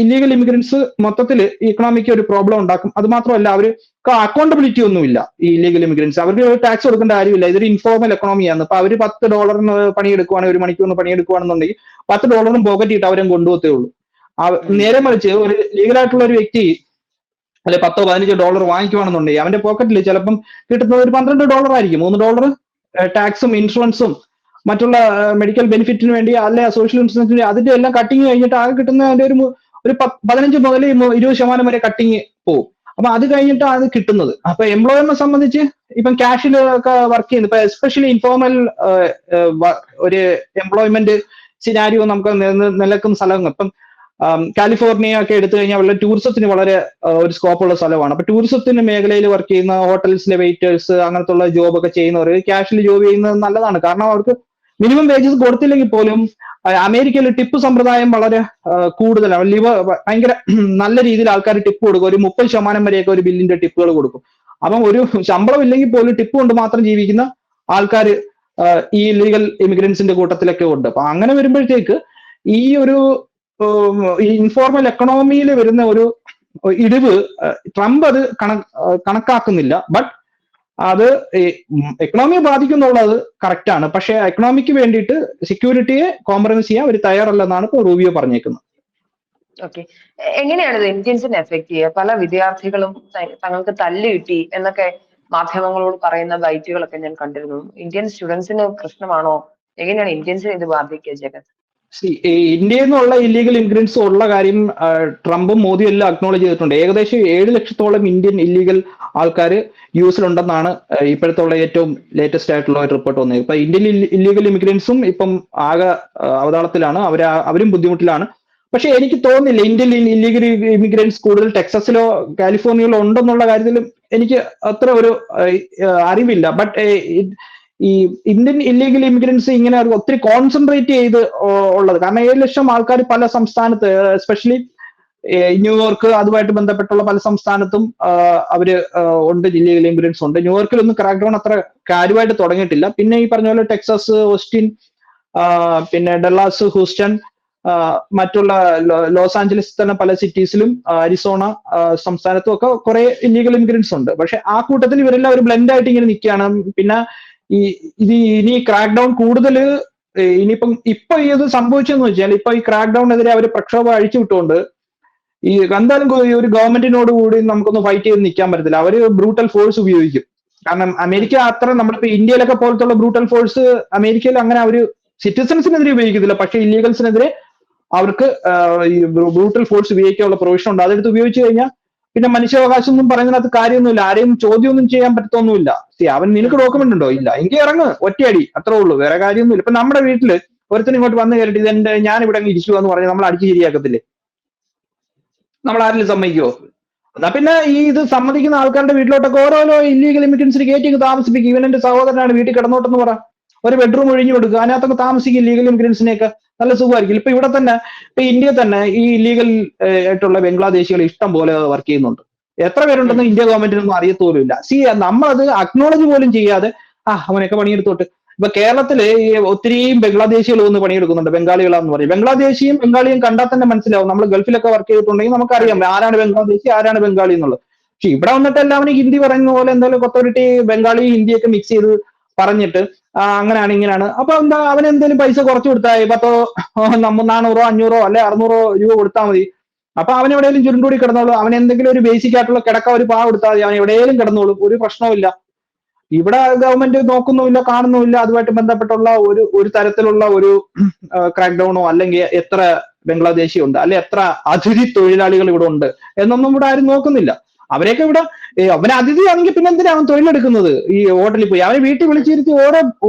ഇല്ലീഗൽ ഇമിഗ്രൻസ് മൊത്തത്തിൽ ഇക്കണോമിക്ക് ഒരു പ്രോബ്ലം ഉണ്ടാക്കും. അത് മാത്രമല്ല അവർക്ക് അക്കൗണ്ടബിലിറ്റി ഒന്നുമില്ല. ഈ ഇല്ലീഗൽ ഇമിഗ്രൻസ് അവർക്ക് ടാക്സ് കൊടുക്കേണ്ട കാര്യമില്ല. ഇതൊരു ഇൻഫോർമൽ എക്കണോമിയാണ്. അപ്പൊ അവര് $10 പണിയെടുക്കുവാണെങ്കിൽ, ഒരു മണിക്കൂറിന് പണിയെടുക്കുകയാണെന്നുണ്ടെങ്കിൽ $10 പോക്കറ്റ് ഇട്ട് അവരെ കൊണ്ടുപോകത്തേ ഉള്ളൂ. നേരെ മറിച്ച് ഒരു ലീഗലായിട്ടുള്ള ഒരു വ്യക്തി അല്ലെ $10-15 വാങ്ങിക്കുവാണെന്നുണ്ടെങ്കിൽ അവന്റെ പോക്കറ്റിൽ ചിലപ്പം കിട്ടുന്നത് ഒരു $12 ആയിരിക്കും. $3 ടാക്സും ഇൻഷുറൻസും മറ്റുള്ള മെഡിക്കൽ ബെനിഫിറ്റിന് വേണ്ടി അല്ലെ സോഷ്യൽ ഇൻഷുറൻസിന് അതിന്റെ എല്ലാം കട്ടിങ് കഴിഞ്ഞിട്ട് ആകെ കിട്ടുന്ന ഒരു 15 മുതൽ 20% വരെ കട്ടിങ് പോകും. അപ്പൊ അത് കഴിഞ്ഞിട്ടാണ് അത് കിട്ടുന്നത്. അപ്പൊ എംപ്ലോയറിനെ സംബന്ധിച്ച് ഇപ്പം ക്യാഷിലൊക്കെ വർക്ക് ചെയ്യുന്നത്, ഇപ്പൊ എസ്പെഷ്യലി ഇൻഫോർമൽ ഒരു എംപ്ലോയ്മെന്റ് സിനാരിയോ നമുക്ക് നിലനിൽക്കുന്ന സ്ഥലങ്ങൾ ഇപ്പം കാലിഫോർണിയ ഒക്കെ എടുത്തു കഴിഞ്ഞാൽ വളരെ ടൂറിസത്തിന് വളരെ ഒരു സ്കോപ്പുള്ള സ്ഥലമാണ്. അപ്പൊ ടൂറിസത്തിന്റെ മേഖലയിൽ വർക്ക് ചെയ്യുന്ന ഹോട്ടൽസിലെ വെയിറ്റേഴ്സ് അങ്ങനത്തുള്ള ജോബൊക്കെ ചെയ്യുന്നവർ ക്യാഷിൽ ജോബ് ചെയ്യുന്നത് നല്ലതാണ്. കാരണം അവർക്ക് മിനിമം വേജസ് കൊടുത്തില്ലെങ്കിൽ പോലും അമേരിക്കയിൽ ടിപ്പ് സമ്പ്രദായം വളരെ കൂടുതലാണ്. ഭയങ്കര നല്ല രീതിയിൽ ആൾക്കാർ ടിപ്പ് കൊടുക്കും. ഒരു 30% വരെയൊക്കെ ഒരു ബില്ലിന്റെ ടിപ്പുകൾ കൊടുക്കും. അപ്പം ഒരു ശമ്പളം ഇല്ലെങ്കിൽ പോലും ടിപ്പ് കൊണ്ട് മാത്രം ജീവിക്കുന്ന ആൾക്കാർ ഈ ലീഗൽ ഇമിഗ്രൻസിന്റെ കൂട്ടത്തിലൊക്കെ ഉണ്ട്. അപ്പൊ അങ്ങനെ വരുമ്പോഴത്തേക്ക് ഈ ഒരു ഇൻഫോർമൽ എക്കണോമിയിൽ വരുന്ന ഒരു ഇടിവ് ട്രംപ് അത് കണക്കാക്കുന്നില്ല. ബട്ട് അത് എക്കണോമിയെ ബാധിക്കുന്നുള്ളത് കറക്റ്റ് ആണ്. പക്ഷെ എക്കണോമിക്ക് വേണ്ടിയിട്ട് സെക്യൂരിറ്റിയെ കോംപ്രമൈസ് ചെയ്യാൻ അവർ തയ്യാറല്ലെന്നാണ് ഇപ്പോൾ റൂബിയോ പറഞ്ഞേക്കുന്നത്. ഓക്കെ, എങ്ങനെയാണ് ഇത് ഇന്ത്യൻസിനെ എഫക്ട് ചെയ്യുക? പല വിദ്യാർത്ഥികളും തങ്ങൾക്ക് തല്ല് കിട്ടി എന്നൊക്കെ മാധ്യമങ്ങളോട് പറയുന്ന ബൈറ്റുകളൊക്കെ ഞാൻ കണ്ടിരുന്നു. ഇന്ത്യൻ സ്റ്റുഡൻസിന് പ്രശ്നമാണോ? എങ്ങനെയാണ് ഇന്ത്യൻസിനെ ഇത് ബാധിക്കുക ജഗത്? ഇന്ത്യയിൽ നിന്നുള്ള ഇല്ലീഗൽ ഇമിഗ്രൻസ് ഉള്ള കാര്യം ട്രംപും മോദിയും എല്ലാം അക്നോളജ് ചെയ്തിട്ടുണ്ട്. ഏകദേശം 7 ലക്ഷത്തോളം ഇന്ത്യൻ ഇല്ലീഗൽ ആൾക്കാർ യുഎസിലുണ്ടെന്നാണ് ഇപ്പോഴത്തെ ഉള്ള ഏറ്റവും ലേറ്റസ്റ്റ് ആയിട്ടുള്ള ഒരു റിപ്പോർട്ട് വന്നത്. ഇപ്പൊ ഇന്ത്യൻ ഇല്ലീഗൽ ഇമിഗ്രൻസും ഇപ്പം ആകെ അവതാളത്തിലാണ്. അവരും ബുദ്ധിമുട്ടിലാണ്. പക്ഷെ എനിക്ക് തോന്നുന്നില്ല ഇന്ത്യയിൽ ഇല്ലീഗൽ ഇമിഗ്രൻസ് കൂടുതൽ ടെക്സസിലോ കാലിഫോർണിയയിലോ ഉണ്ടെന്നുള്ള കാര്യത്തിലും എനിക്ക് അത്ര ഒരു അറിവില്ല. ബട്ട് ഈ ഇന്ത്യൻ ഇല്ലീഗൽ ഇമിഗ്രൻസ് ഇങ്ങനെ ഒത്തിരി കോൺസെൻട്രേറ്റ് ചെയ്ത് ഉള്ളത്, കാരണം 7 ലക്ഷം ആൾക്കാർ പല സംസ്ഥാനത്ത്, എസ്പെഷ്യലി ന്യൂയോർക്ക് അതുമായിട്ട് ബന്ധപ്പെട്ടുള്ള പല സംസ്ഥാനത്തും അവര് ഉണ്ട്, ഇല്ലീഗൽ ഇമിഗ്രൻസ് ഉണ്ട്. ന്യൂയോർക്കിലൊന്നും ക്രാക്ക് ഡൗൺ അത്ര കാര്യമായിട്ട് തുടങ്ങിയിട്ടില്ല. പിന്നെ ഈ പറഞ്ഞ പോലെ ടെക്സസ്, ഓസ്റ്റിൻ, പിന്നെ ഡല്ലാസ്, ഹൂസ്റ്റൺ, മറ്റുള്ള ലോസ് ആഞ്ചലസ് തന്നെ പല സിറ്റീസിലും, അരിസോണ സംസ്ഥാനത്തും ഒക്കെ കുറെ ഇല്ലീഗൽ ഇമിഗ്രൻസ് ഉണ്ട്. പക്ഷെ ആ കൂട്ടത്തിൽ ഇവരെല്ലാം ഒരു ബ്ലെൻഡ് ആയിട്ട് ഇങ്ങനെ നിൽക്കുകയാണ്. പിന്നെ ഈ ഇത് ഇനി ക്രാക്ക് ഡൗൺ കൂടുതൽ ഇനിയിപ്പം ഇത് സംഭവിച്ചെന്ന് വെച്ചാൽ, ഇപ്പൊ ഈ ക്രാക്ക് ഡൗണിനെതിരെ അവർ പ്രക്ഷോഭം അഴിച്ചു വിട്ടുകൊണ്ട് ഈ എന്തായാലും ഈ ഒരു ഗവൺമെന്റിനോട് കൂടി നമുക്കൊന്ന് ഫൈറ്റ് ചെയ്ത് നിൽക്കാൻ പറ്റത്തില്ല. അവര് ബ്രൂട്ടൽ ഫോഴ്സ് ഉപയോഗിക്കും. കാരണം അമേരിക്ക അത്ര, നമ്മളിപ്പോ ഇന്ത്യയിലൊക്കെ പോലത്തുള്ള ബ്രൂട്ടൽ ഫോഴ്സ് അമേരിക്കയിൽ അങ്ങനെ അവര് സിറ്റിസൺസിനെതിരെ ഉപയോഗിക്കത്തില്ല. പക്ഷെ ഇല്ലീഗൽസിനെതിരെ അവർക്ക് ഈ ബ്രൂട്ടൽ ഫോഴ്സ് ഉപയോഗിക്കാനുള്ള പ്രൊവിഷൻ ഉണ്ട്. അതെടുത്ത് ഉപയോഗിച്ച് കഴിഞ്ഞാൽ പിന്നെ മനുഷ്യാവകാശം ഒന്നും പറയുന്നതിനകത്ത് കാര്യമൊന്നുമില്ല. ആരെയും ചോദ്യമൊന്നും ചെയ്യാൻ പറ്റത്തൊന്നുമില്ല. അവൻ നിനക്ക് ഡോക്യുമെന്റ് ഉണ്ടോ? ഇല്ല, എങ്കിൽ ഇറങ്ങ്, ഒറ്റയടി, അത്രേ ഉള്ളൂ, വേറെ കാര്യമൊന്നുമില്ല. ഇപ്പൊ നമ്മുടെ വീട്ടില് ഒരുത്തിന് ഇങ്ങോട്ട് വന്ന് കയറിയിട്ട് ഇതെന്റെ ഞാൻ ഇവിടെ അങ്ങ് ഇരിക്കുക എന്ന് പറഞ്ഞാൽ നമ്മൾ അടിച്ച് ശരിയാക്കത്തില്ലേ? നമ്മൾ ആരെങ്കിലും സമ്മതിക്കുമോ? എന്നാ പിന്നെ ഈ ഇത് സമ്മതിക്കുന്ന ആൾക്കാരുടെ വീട്ടിലോട്ടൊക്കെ ഓരോരോ ഇല്ലീഗൽ ഇമിഗ്രൻസിന് കയറ്റി താമസിപ്പിക്കും. ഇവൻ എന്റെ സഹോദരനാണ്, വീട്ടിൽ കിടന്നോട്ടെന്ന് പറ, ഒരു ബെഡ്റൂം ഒഴിഞ്ഞു കൊടുക്കുക, അതിനകത്തൊക്കെ താമസിക്കും ഇല്ലീഗൽ ഇമിഗ്രൻസിനെയൊക്കെ. നല്ല സുഖമായിരിക്കും. ഇപ്പൊ ഇവിടെ തന്നെ, ഇപ്പൊ ഇന്ത്യയിൽ തന്നെ ഈ ഇല്ലീഗൽ ആയിട്ടുള്ള ബംഗ്ലാദേശികൾ ഇഷ്ടം പോലെ വർക്ക് ചെയ്യുന്നുണ്ട്. എത്ര പേരുണ്ടെന്ന് ഇന്ത്യ ഗവൺമെന്റിനൊന്നും അറിയത്തോലും ഇല്ല. നമ്മളത് അക്നോളജ് പോലും ചെയ്യാതെ അവനൊക്കെ പണിയെടുത്തോട്ട്. ഇപ്പൊ കേരളത്തില് ഈ ഒത്തിരിയും ബംഗ്ലാദേശികൾ വന്ന് പണിയെടുക്കുന്നുണ്ട്, ബംഗാളികളാന്ന് പറയും. ബംഗാളിയും കണ്ടാൽ തന്നെ മനസ്സിലാവും. നമ്മൾ ഗൾഫിലൊക്കെ വർക്ക് ചെയ്തിട്ടുണ്ടെങ്കിൽ നമുക്കറിയാം ആരാണ് ബംഗ്ലാദേശി, ആരാണ് ബംഗാളി എന്നുള്ളത്. പക്ഷെ ഇവിടെ വന്നിട്ട് എല്ലാവരും ഹിന്ദി പറയുന്ന പോലെ എന്തായാലും കൊത്തോറിറ്റി ബംഗാളി ഹിന്ദിയൊക്കെ മിക്സ് ചെയ്ത് പറഞ്ഞിട്ട് അങ്ങനെയാണ് ഇങ്ങനെയാണ്. അപ്പൊ എന്താ, അവന് എന്തെങ്കിലും പൈസ കുറച്ച് കൊടുത്താൽ 400 500 അല്ലെ 600 രൂപ കൊടുത്താൽ മതി. അപ്പൊ അവൻ എവിടെയെങ്കിലും ചുരുണ്ടുകൂടി കിടന്നോളൂ. അവൻ എന്തെങ്കിലും ഒരു ബേസിക് ആയിട്ടുള്ള കിടക്ക ഒരു പാവ കൊടുത്താൽ മതി, അവൻ എവിടെയെങ്കിലും കിടന്നോളും, ഒരു പ്രശ്നവുമില്ല. ഇവിടെ ഗവൺമെന്റ് നോക്കുന്നുമില്ല, കാണുന്നുമില്ല. അതുമായിട്ട് ബന്ധപ്പെട്ടുള്ള ഒരു തരത്തിലുള്ള ഒരു ക്രാക്ക് ഡൗണോ അല്ലെങ്കിൽ എത്ര ബംഗ്ലാദേശി ഉണ്ട്, അല്ലെ എത്ര അതിഥി തൊഴിലാളികൾ ഇവിടെ ഉണ്ട് എന്നൊന്നും ഇവിടെ ആരും നോക്കുന്നില്ല. അവരെയൊക്കെ ഇവിടെ അവന് അതിഥിയാണെങ്കിൽ പിന്നെ എന്തിനാ അവൻ തൊഴിലെടുക്കുന്നത്? ഈ ഹോട്ടലിൽ പോയി അവനെ വീട്ടിൽ വിളിച്ചിരുത്തി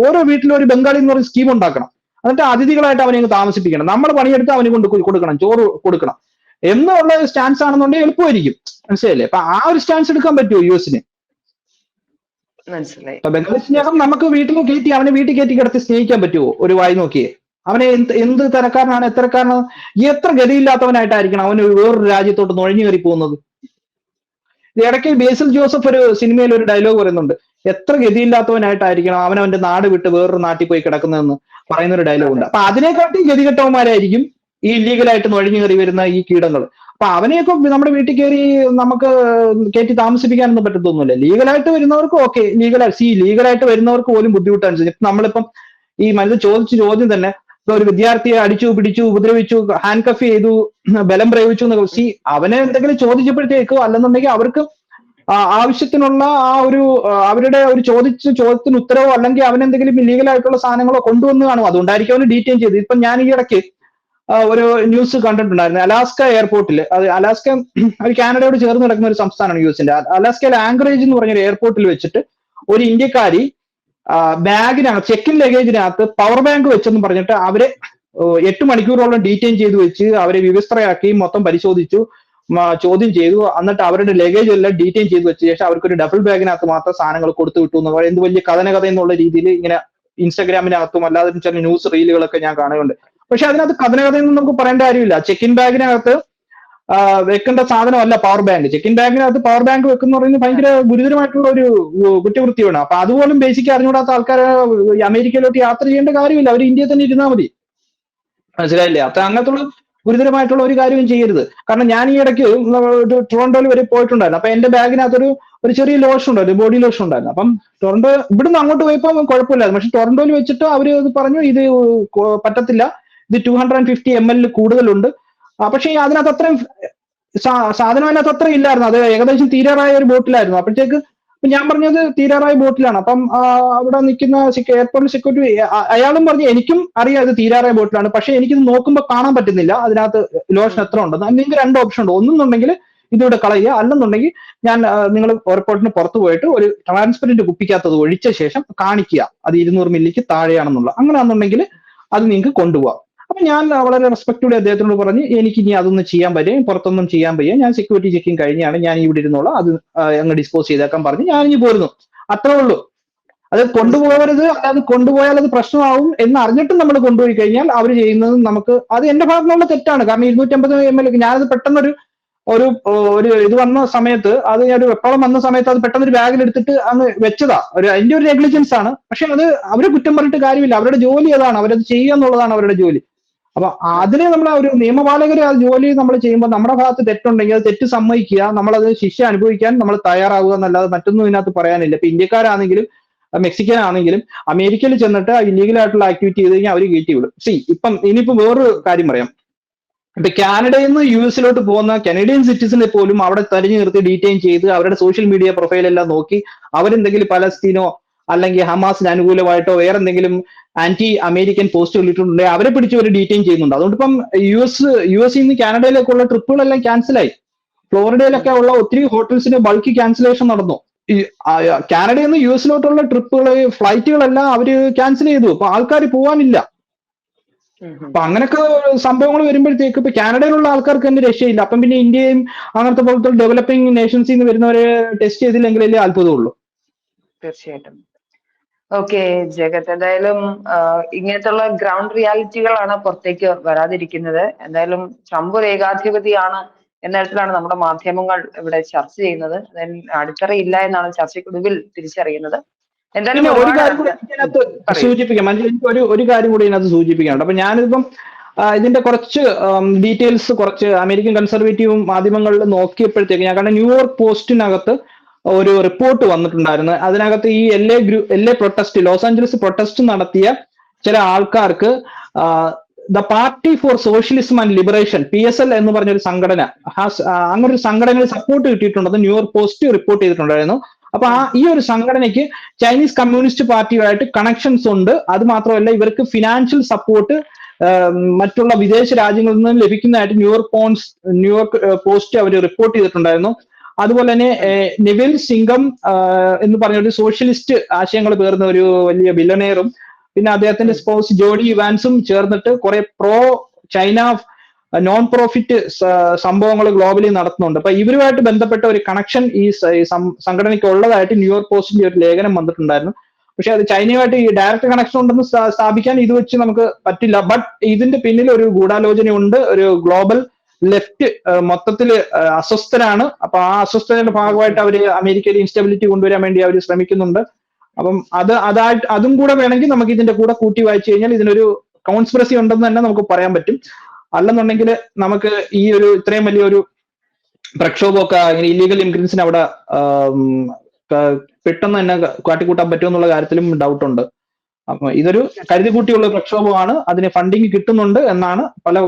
ഓരോ വീട്ടിലും ഒരു ബംഗാളി എന്ന് പറയുന്ന സ്കീം ഉണ്ടാക്കണം. എന്നിട്ട് അതിഥികളായിട്ട് അവനെ താമസിപ്പിക്കണം. നമ്മൾ പണിയെടുത്ത് അവന് കൊണ്ട് കൊടുക്കണം, ചോറ് കൊടുക്കണം എന്നുള്ള സ്റ്റാൻസ് ആണെന്നുണ്ടെങ്കിൽ എളുപ്പമായിരിക്കും. മനസ്സിലായില്ലേ? അപ്പൊ ആ ഒരു സ്റ്റാൻസ് എടുക്കാൻ പറ്റുമോ US-ന്? മനസ്സിലായി. ബംഗാളി സ്നേഹം നമുക്ക് വീട്ടിൽ കയറ്റി, അവനെ വീട്ടിൽ കയറ്റി കിടത്തി സ്നേഹിക്കാൻ പറ്റുമോ? ഒരു വായി നോക്കിയേ. അവനെ എന്ത് തരക്കാരനാണ്, എത്രക്കാരനാണ്, എത്ര ഗതിയില്ലാത്തവനായിട്ടായിരിക്കണം അവന് വേറൊരു രാജ്യത്തോട്ട് നുഴഞ്ഞു കയറി പോകുന്നത്. ഇടയ്ക്ക് ബേസിൽ ജോസഫ് ഒരു സിനിമയിൽ ഒരു ഡയലോഗ് പറയുന്നുണ്ട്, എത്ര ഗതിയില്ലാത്തവനായിട്ടായിരിക്കണം അവനവന്റെ നാട് വിട്ട് വേറൊരു നാട്ടിൽ പോയി കിടക്കുന്നതെന്ന് പറയുന്ന ഒരു ഡയലോഗ് ഉണ്ട്. അപ്പൊ അതിനെക്കാട്ടി ഗതികെട്ടവന്മാരായിരിക്കും ഈ ഇല്ലീഗലായിട്ട് നുഴഞ്ഞു കയറി വരുന്ന ഈ കീടങ്ങൾ. അപ്പൊ അവനെയൊക്കെ നമ്മുടെ വീട്ടിൽ കയറി നമുക്ക് കയറ്റി താമസിപ്പിക്കാനൊന്നും പറ്റത്തൊന്നുമില്ല. ലീഗലായിട്ട് വരുന്നവർക്ക് ഓക്കെ, ലീഗലായിട്ട് വരുന്നവർക്ക് പോലും ബുദ്ധിമുട്ടാണ്. നമ്മളിപ്പം ഈ മനുഷ്യ ചോദ്യം തന്നെ, ഇപ്പൊ ഒരു വിദ്യാർത്ഥിയെ അടിച്ചു പിടിച്ചു ഉപദ്രവിച്ചു, ഹാൻഡ് കഫ് ചെയ്തു, ബലം പ്രയോഗിച്ചു എന്നൊക്കെ അവനെ എന്തെങ്കിലും ചോദിച്ചപ്പോഴത്തേക്കോ അല്ലെന്നുണ്ടെങ്കിൽ അവർക്ക് ആവശ്യത്തിനുള്ള അവരുടെ ഒരു ചോദ്യത്തിന് ഉത്തരവോ അല്ലെങ്കിൽ അവനെന്തെങ്കിലും ഇല്ലീഗൽ ആയിട്ടുള്ള സാധനങ്ങളോ കൊണ്ടുവന്ന് കാണും. അതുകൊണ്ടായിരിക്കും അവന് ഡീറ്റെയിൻ ചെയ്ത്. ഇപ്പൊ ഞാൻ ഈ ഇടയ്ക്ക് ഒരു ന്യൂസ് കണ്ടിട്ടുണ്ടായിരുന്നു. അലാസ്ക എയർപോർട്ടിൽ, അലാസ്ക ഒരു കാനഡയോട് ചേർന്ന് കിടക്കുന്ന ഒരു സംസ്ഥാനമാണ് US-ന്റെ. അലാസ്കയിലെ ആംഗ്രേജ് എന്ന് പറഞ്ഞൊരു എയർപോർട്ടിൽ വെച്ചിട്ട് ഒരു ഇന്ത്യക്കാരി ബാഗിനകത്ത്, ചെക്കിൻ ലഗേജിനകത്ത് പവർ ബാങ്ക് വെച്ചെന്ന് പറഞ്ഞിട്ട് അവരെ 8 മണിക്കൂറോളം ഡീറ്റെയിൻ ചെയ്ത് വെച്ച് അവരെ വിവസ്ത്രയാക്കി മൊത്തം പരിശോധിച്ചു, ചോദ്യം ചെയ്തു. എന്നിട്ട് അവരുടെ ലഗേജ് എല്ലാം ഡീറ്റെയിൻ ചെയ്ത് വെച്ച ശേഷം അവർക്കൊരു ഡബിൾ ബാഗിനകത്ത് മാത്രം സാധനങ്ങൾ കൊടുത്തു വിട്ടു എന്ന് പറയുന്നത് എന്ത് വലിയ കഥ എന്നുള്ള രീതിയിൽ ഇങ്ങനെ ഇൻസ്റ്റാഗ്രാമിനകത്തും അല്ലാതെ ചില ന്യൂസ് റീലുകളൊക്കെ ഞാൻ കാണുന്നുണ്ട്. പക്ഷെ അതിനകത്ത് കഥയൊന്നും നമുക്ക് പറയേണ്ട കാര്യമില്ല. ചെക്കിൻ ബാഗിനകത്ത് വെക്കേണ്ട സാധനമല്ല പവർ ബാങ്ക്. ചെക്കിൻ ബാഗിനകത്ത് പവർ ബാങ്ക് വെക്കുന്ന പറയുന്നത് ഭയങ്കര ഗുരുതരമായിട്ടുള്ള ഒരു കുറ്റകൃത്യമാണ്. അപ്പൊ അതുപോലും ബേസിക് അറിഞ്ഞുകൂടാത്ത ആൾക്കാർ അമേരിക്കയിലോട്ട് യാത്ര ചെയ്യേണ്ട കാര്യമില്ല, അവർ ഇന്ത്യയിൽ തന്നെ ഇരുന്നാൽ മതി. മനസ്സിലായില്ലേ? അപ്പൊ അങ്ങനത്തുള്ള ഗുരുതരമായിട്ടുള്ള ഒരു കാര്യവും ചെയ്യരുത്. കാരണം ഞാൻ ഈ ഇടയ്ക്ക് ടൊറന്റോയിൽ വരെ പോയിട്ടുണ്ടായിരുന്നു. അപ്പൊ എന്റെ ബാഗിനകത്ത് ഒരു ചെറിയ ലോഷൻ ഉണ്ടായിരുന്നു, ബോഡി ലോഷൻ ഉണ്ടായിരുന്നു. അപ്പം ടൊറന്റോ ഇവിടുന്ന് അങ്ങോട്ട് പോയപ്പോൾ കുഴപ്പമില്ലായിരുന്നു. പക്ഷെ ടൊറന്റോയിൽ വെച്ചിട്ട് അവര് പറഞ്ഞു ഇത് പറ്റത്തില്ല, ഇത് 250 ml കൂടുതലുണ്ട്. പക്ഷെ അതിനകത്ത് അത്രയും സാധനം അതിനകത്ത് അത്രയും ഇല്ലായിരുന്നു. അത് ഏകദേശം തീരാറായ ഒരു ബോട്ടിലായിരുന്നു. അപ്പോഴത്തേക്ക് ഞാൻ പറഞ്ഞത് തീരാറായ ബോട്ടിലാണ്. അപ്പം അവിടെ നിൽക്കുന്ന എയർപോർട്ട് സെക്യൂരിറ്റി അയാളും പറഞ്ഞു എനിക്കും അറിയാം ഇത് തീരാറായ ബോട്ടിലാണ്, പക്ഷെ എനിക്കിത് നോക്കുമ്പോൾ കാണാൻ പറ്റുന്നില്ല അതിനകത്ത് ലോഷൻ എത്ര ഉണ്ടെന്ന്. നിങ്ങൾക്ക് 2 ഓപ്ഷൻ ഉണ്ട്, ഒന്നുണ്ടെങ്കിൽ ഇതിവിടെ കളയുക, അല്ലെന്നുണ്ടെങ്കിൽ ഞാൻ നിങ്ങൾ എയർപോർട്ടിന് പുറത്ത് പോയിട്ട് ഒരു ട്രാൻസ്പെറന്റ് കുപ്പിക്കകത്ത് ഒഴിച്ച ശേഷം കാണിക്കുക അത് 200 മില്ലിക്ക് താഴെയാണെന്നുള്ള. അങ്ങനെയാണെന്നുണ്ടെങ്കിൽ അത് നിങ്ങൾക്ക് കൊണ്ടുപോകാം. അപ്പൊ ഞാൻ വളരെ റെസ്പെക്ടോടെ അദ്ദേഹത്തിനോട് പറഞ്ഞ് എനിക്ക് ഇനി അതൊന്നും ചെയ്യാൻ പറ്റില്ല, പുറത്തൊന്നും ചെയ്യാൻ വയ്യ, ഞാൻ സെക്യൂരിറ്റി ചെക്കിങ് കഴിഞ്ഞാണ്, ഞാൻ ഇവിടെ ഇരുന്നോളാം, അത് അങ്ങ് ഡിസ്പോസ് ചെയ്തേക്കാൻ പറഞ്ഞ് ഞാൻ ഇനി പോരുന്നു. അത്രേ ഉള്ളൂ. അത് മനസ്സിലായി. കൊണ്ടുപോകരുത്, അല്ലാതെ കൊണ്ടുപോയാൽ അത് പ്രശ്നമാവും എന്ന് അറിഞ്ഞിട്ടും നമ്മൾ കൊണ്ടുപോയി കഴിഞ്ഞാൽ അവർ ചെയ്യുന്നത് നമുക്ക് അത് എന്റെ ഭാഗത്തുനിന്നുള്ള തെറ്റാണ്. കാരണം 250 ml ഞാനത് പെട്ടെന്നൊരു ഒരു ഒരു ഇത് വന്ന സമയത്ത് അത് ഒരു വെപ്രാളം വന്ന സമയത്ത് അത് പെട്ടെന്ന് ഒരു ബാഗിൽ എടുത്തിട്ട് അങ്ങ് വെച്ചതാ. അതിന്റെ ഒരു നെഗ്ലിജൻസ് ആണ്. പക്ഷെ അത് അവരെ കുറ്റം പറഞ്ഞിട്ട് കാര്യമില്ല. അവരുടെ ജോലി അതാണ്, അവരത് ചെയ്യുക എന്നുള്ളതാണ് അവരുടെ ജോലി. അപ്പൊ അതിനെ നമ്മൾ ഒരു നിയമപാലകരെ ആ ജോലി നമ്മൾ ചെയ്യുമ്പോൾ നമ്മുടെ ഭാഗത്ത് തെറ്റുണ്ടെങ്കിൽ അത് തെറ്റ് സമ്മതിക്കുക, നമ്മളത് ശിക്ഷ അനുഭവിക്കാൻ നമ്മൾ തയ്യാറാവുക എന്നല്ലാതെ മറ്റൊന്നും ഇതിനകത്ത് പറയാനില്ല. ഇപ്പൊ ഇന്ത്യക്കാരാണെങ്കിലും മെക്സിക്കൻ ആണെങ്കിലും അമേരിക്കയിൽ ചെന്നിട്ട് ഇല്ലീഗൽ ആയിട്ടുള്ള ആക്ടിവിറ്റി ചെയ്ത് കഴിഞ്ഞാൽ അവർ കയറ്റി വിടും. ഇപ്പം ഇനിയിപ്പോ വേറൊരു കാര്യം പറയാം. ഇപ്പൊ കാനഡയിൽ നിന്ന് യു എസിലോട്ട് പോകുന്ന കനേഡിയൻ സിറ്റിസനെ പോലും അവിടെ തെരഞ്ഞു നിർത്തി ഡീറ്റെയിൻ ചെയ്ത് അവരുടെ സോഷ്യൽ മീഡിയ പ്രൊഫൈൽ എല്ലാം നോക്കി അവരെന്തെങ്കിലും പലസ്തീനോ അല്ലെങ്കിൽ ഹമാസിന് അനുകൂലമായിട്ടോ വേറെ എന്തെങ്കിലും ആന്റി അമേരിക്കൻ പോസ്റ്റുകൾ ഇട്ടിട്ടുണ്ടെങ്കിൽ അവരെ പിടിച്ച് ഒരു ഡീറ്റെയിൻ ചെയ്യുന്നുണ്ട്. അതുകൊണ്ട് ഇപ്പം യു എസിൽ നിന്ന് കാനഡയിലേക്കുള്ള ട്രിപ്പുകളെല്ലാം ക്യാൻസലായി. ഫ്ലോറിഡയിലൊക്കെ ഉള്ള ഒത്തിരി ഹോട്ടൽസിന് ബൾക്ക് ക്യാൻസലേഷൻ നടന്നു. ഈ കാനഡയിൽ നിന്ന് യു എസിലോട്ടുള്ള ട്രിപ്പുകൾ ഫ്ലൈറ്റുകളെല്ലാം അവര് ക്യാൻസൽ ചെയ്തു. അപ്പൊ ആൾക്കാർ പോവാനില്ല. അപ്പൊ അങ്ങനൊക്കെ സംഭവങ്ങൾ വരുമ്പോഴത്തേക്ക് ഇപ്പൊ കാനഡയിലുള്ള ആൾക്കാർക്ക് തന്നെ രക്ഷയില്ല. അപ്പം പിന്നെ ഇന്ത്യയും അങ്ങനത്തെ പോലത്തെ ഡെവലപ്പിംഗ് നേഷൻസിൽ നിന്ന് വരുന്നവരെ ടെസ്റ്റ് ചെയ്തില്ലെങ്കിലല്ലേ അത്ഭുതമുള്ളൂ. തീർച്ചയായിട്ടും. ഓക്കെ ജഗത്, എന്തായാലും ഇങ്ങനത്തുള്ള ഗ്രൗണ്ട് റിയാലിറ്റികളാണ് പുറത്തേക്ക് വരാതിരിക്കുന്നത്. എന്തായാലും ട്രംപ് ഒരു ഏകാധിപതിയാണ് എന്ന തരത്തിലാണ് നമ്മുടെ മാധ്യമങ്ങൾ ഇവിടെ ചർച്ച ചെയ്യുന്നത്. അടിത്തറയില്ല എന്നാണ് ചർച്ചയ്ക്കൊടുവിൽ തിരിച്ചറിയുന്നത്. എന്തായാലും പിന്നെ ഒരു ഒരുപാട് കാര്യം കൂടി ഇതിനകത്ത് പറയൂ. സൂചിപ്പിക്കാം, എനിക്ക് ഒരു കാര്യം കൂടി ഇതിനകത്ത് സൂചിപ്പിക്കാനുണ്ട്. അപ്പൊ ഞാനിപ്പം ഇതിന്റെ കുറച്ച് ഡീറ്റെയിൽസ് കുറച്ച് അമേരിക്കൻ കൺസർവേറ്റീവ് മാധ്യമങ്ങളിൽ നോക്കിയപ്പോഴത്തേക്ക് ഞാൻ കണ്ട ന്യൂയോർക്ക് പോസ്റ്റിനകത്ത് ഒരു റിപ്പോർട്ട് വന്നിട്ടുണ്ടായിരുന്നു. അതിനകത്ത് ഈ LA protest, Los Angeles protest നടത്തിയ ചില ആൾക്കാർക്ക് the party for socialism and liberation PSL എന്ന് പറഞ്ഞൊരു സംഘടന അങ്ങനെ ഒരു സംഘടനയിൽ സപ്പോർട്ട് കിട്ടിയിട്ടുണ്ടെന്ന് ന്യൂയോർക്ക് പോസ്റ്റ് റിപ്പോർട്ട് ചെയ്തിട്ടുണ്ടായിരുന്നു. അപ്പൊ ഈ ഒരു സംഘടനയ്ക്ക് ചൈനീസ് കമ്മ്യൂണിസ്റ്റ് പാർട്ടിയുമായിട്ട് കണക്ഷൻസ് ഉണ്ട്. അത് മാത്രമല്ല ഇവർക്ക് ഫിനാൻഷ്യൽ സപ്പോർട്ട് മറ്റുള്ള വിദേശ രാജ്യങ്ങളിൽ നിന്ന് ലഭിക്കുന്നതായിട്ട് ന്യൂയോർക്ക് പോസ്റ്റ് അവർ റിപ്പോർട്ട് ചെയ്തിട്ടുണ്ടായിരുന്നു. അതുപോലെ തന്നെ നെവിൽ സിംഗം എന്ന് പറഞ്ഞ ഒരു സോഷ്യലിസ്റ്റ് ആശയങ്ങൾ പേർന്ന ഒരു വലിയ ബില്ലനെയറും പിന്നെ അദ്ദേഹത്തിന്റെ സ്പൗസ് ജോഡി ഇവാൻസും ചേർന്നിട്ട് കുറെ പ്രോ ചൈന നോൺ പ്രോഫിറ്റ് സംഭവങ്ങൾ ഗ്ലോബലി നടത്തുന്നുണ്ട്. അപ്പൊ ഇവരുമായിട്ട് ബന്ധപ്പെട്ട ഒരു കണക്ഷൻ ഈ സംഘടനയ്ക്ക് ഉള്ളതായിട്ട് ന്യൂയോർക്ക് പോസ്റ്റിന്റെ ഒരു ലേഖനം വന്നിട്ടുണ്ടായിരുന്നു. പക്ഷെ അത് ചൈനയുമായിട്ട് ഈ ഡയറക്റ്റ് കണക്ഷൻ ഉണ്ടെന്ന് സ്ഥാപിക്കാൻ ഇത് വെച്ച് നമുക്ക് പറ്റില്ല. ബട്ട് ഇതിന്റെ പിന്നിൽ ഒരു ഗൂഢാലോചനയുണ്ട്. ഒരു ഗ്ലോബൽ ലെഫ്റ്റ് മൊത്തത്തിൽ അസ്വസ്ഥരാണ്. അപ്പൊ ആ അസ്വസ്ഥതയുടെ ഭാഗമായിട്ട് അവര് അമേരിക്കയിൽ ഇൻസ്റ്റബിലിറ്റി കൊണ്ടുവരാൻ വേണ്ടി അവർ ശ്രമിക്കുന്നുണ്ട്. അപ്പം അതും കൂടെ വേണമെങ്കിൽ നമുക്ക് ഇതിന്റെ കൂടെ കൂട്ടി വായിച്ചു കഴിഞ്ഞാൽ ഇതിനൊരു കോൺസ്പിറസി ഉണ്ടെന്ന് തന്നെ നമുക്ക് പറയാൻ പറ്റും. അല്ലെന്നുണ്ടെങ്കിൽ നമുക്ക് ഈ ഒരു ഇത്രയും വലിയൊരു പ്രക്ഷോഭമൊക്കെ ഇങ്ങനെ ഇല്ലീഗൽ ഇമിഗ്രൻസിന് അവിടെ പെട്ടെന്ന് തന്നെ കാട്ടിക്കൂട്ടാൻ പറ്റുമെന്നുള്ള കാര്യത്തിലും ഡൗട്ടുണ്ട്. അപ്പൊ ഇതൊരു കരുതിക്കൂട്ടിയുള്ള പ്രക്ഷോഭമാണ്. അതിന് ഫണ്ടിങ് കിട്ടുന്നുണ്ട് എന്നാണ് പല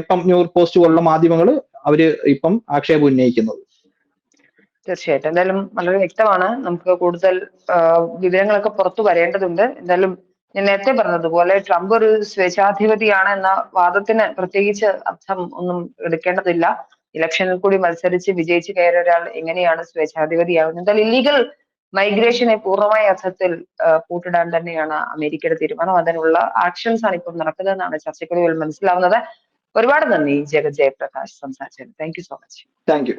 ഇപ്പം ന്യൂയോർക്ക് പോസ്റ്റ് പോലുള്ള മാധ്യമങ്ങൾ അവര് ഇപ്പം ആക്ഷേപം ഉന്നയിക്കുന്നത്. തീർച്ചയായിട്ടും. എന്തായാലും വളരെ വ്യക്തമാണ്. നമുക്ക് കൂടുതൽ വിവരങ്ങളൊക്കെ പുറത്തു വരേണ്ടതുണ്ട്. എന്തായാലും ഞാൻ നേരത്തെ പറഞ്ഞതുപോലെ ട്രംപ് ഒരു സ്വേച്ഛാധിപതിയാണ് എന്ന വാദത്തിന് പ്രത്യേകിച്ച് അർത്ഥം ഒന്നും എടുക്കേണ്ടതില്ല. ഇലക്ഷനിൽ കൂടി മത്സരിച്ച് വിജയിച്ച് കയറിയ ഒരാൾ എങ്ങനെയാണ് സ്വേച്ഛാധിപതിയാവുന്നത്? എന്തായാലും ഇല്ലീഗൽ മൈഗ്രേഷനെ പൂർണ്ണമായ അർത്ഥത്തിൽ പൂട്ടിടാൻ തന്നെയാണ് അമേരിക്കയുടെ തീരുമാനം. അതിനുള്ള ആക്ഷൻസ് ആണ് ഇപ്പോൾ നടക്കുന്നതെന്നാണ് ചർച്ചയ്ക്കൊടുവിൽ മനസ്സിലാവുന്നത്. ഒരുപാട് നന്ദി ജഗത് ജയപ്രകാശ് സംസാരിച്ചത്. Thank you so much. Thank you.